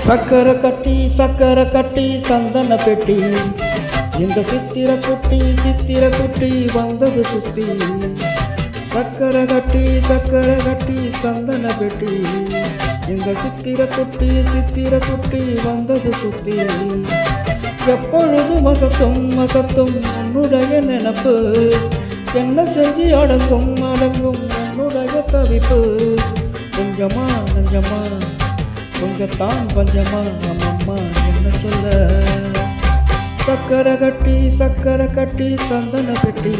சக்கரை கட்டி சந்தன பெட்டி இந்த சித்திர குட்டி வந்தது சுத்தி. சக்கரை கட்டி சந்தன பெட்டி இந்த சித்திர குட்டி வந்தது சுத்தி. எப்பொழுதும் மசத்தும் உன்னுடைய நினப்பு என்ன செஞ்சு அடங்கும் உன்னுடைய தவிப்பு. கொஞ்சமா நஞ்சமா கொஞ்சத்தான் பஞ்சமா அம்மம்மா என்ன சொல்ல. சக்கரை கட்டி சந்தன பெட்டி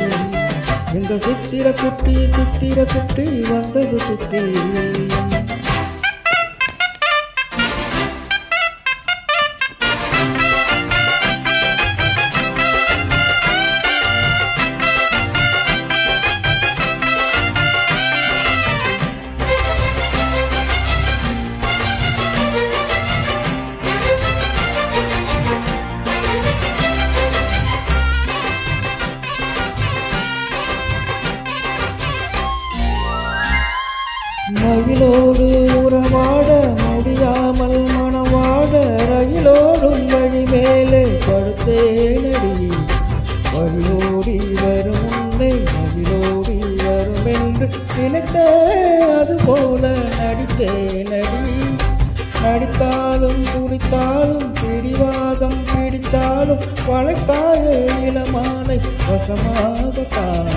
இந்த சித்திர குட்டி வந்தது சுத்தி. மயிலோடு உறவாட முடியாமல் மனவாட ரயிலோடும் வழி மேலே படுத்தேனடி. வழியோடி வரும் உன்னை மயிலோடி வரும் என்று நினைத்தே அதுபோல நடித்தேனடி. நடித்தாலும் துடித்தாலும் பிடிவாதம் பிடித்தாலும் வளைத்தாய இளமானை வசமாகத்தான்.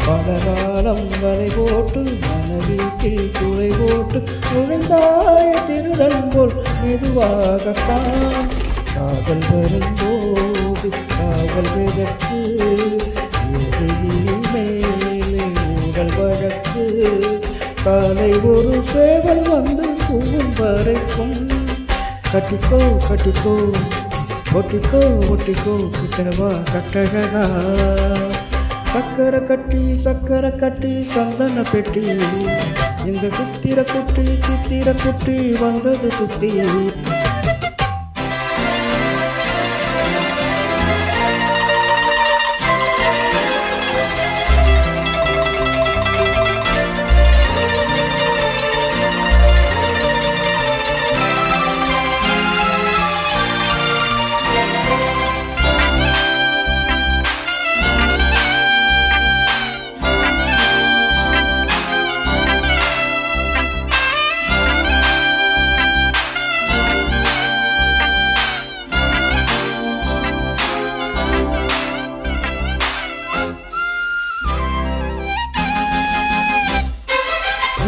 பலகாலம் வலை போட்டு மனவீட்டில் துளை போட்டு நுழைந்தாய திருடன் போல் மெதுவாகத்தான். காதல் வரும்போது காவல் விதற்கு மேலே ஊடல் வழக்கு. காலை ஒரு சேவல் வந்து கூவும் வரைக்கும் கட்டிக்கோ ஒட்டிக்கோ கிட்டவா கட்டழகா. சக்கரை கட்டி சந்தன பெட்டி இந்த சித்திர குட்டி வந்தது சுத்தி.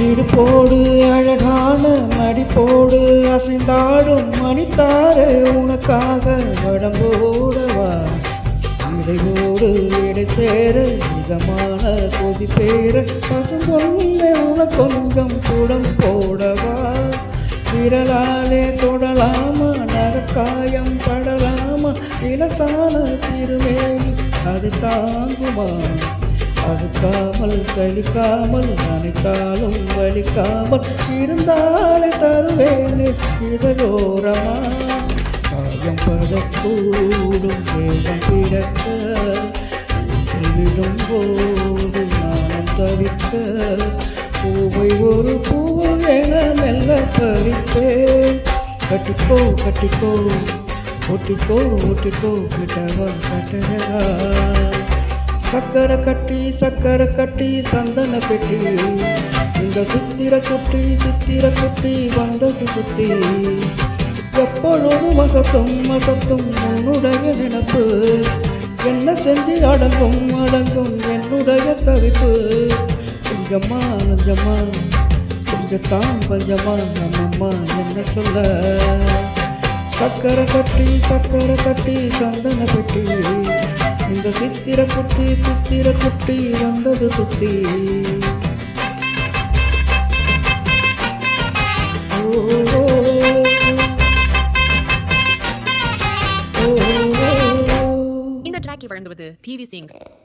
இடுப்போடு அழகான மடிப்போடு அசைந்தாடும் மணித்தாரே உனக்காக வடம்போடவா. இடையோடு இடை சேர இதமான கொதி பேர பசும்பொல்லை உனக்கு கொஞ்சம் குடம் போடவா. விரலாலே தொடலாமா நரக்காயம் படலாமா இலசான திருவேணி அது தாங்குமா. அதுக்காமல் கழிக்காமல் நினைத்தாலும் வலிக்காமல் இருந்தாலே தருவேனே இதழோரமா. காயம் படக்கூடும் வேகம் பிறக்க விடும் போது நானும் தவிக்க. பூவை ஒரு பூவு என மெல்ல பறிப்பேன். கட்டிக்கோ ஒட்டிக்கோ கிட்டவா கட்டழகா. சக்கரை கட்டி சந்தன பெட்டி இந்த சித்திர குட்டி வந்தது சுத்தி. எப்பொழுதும் மசத்தும் உன்னுடைய நினப்பு என்ன செஞ்சு அடங்கும் என்னுடைய தவிப்பு. கொஞ்சமா நஞ்சமா கொஞ்சத்தான் பஞ்சமா அம்மம்மா என்ன சொல்ல. சக்கரை கட்டி சந்தன பெட்டி இந்த சித்திர குட்டி வந்தது சுத்தி. இந்த ட்ராக்கை வழங்குவது PV Sings.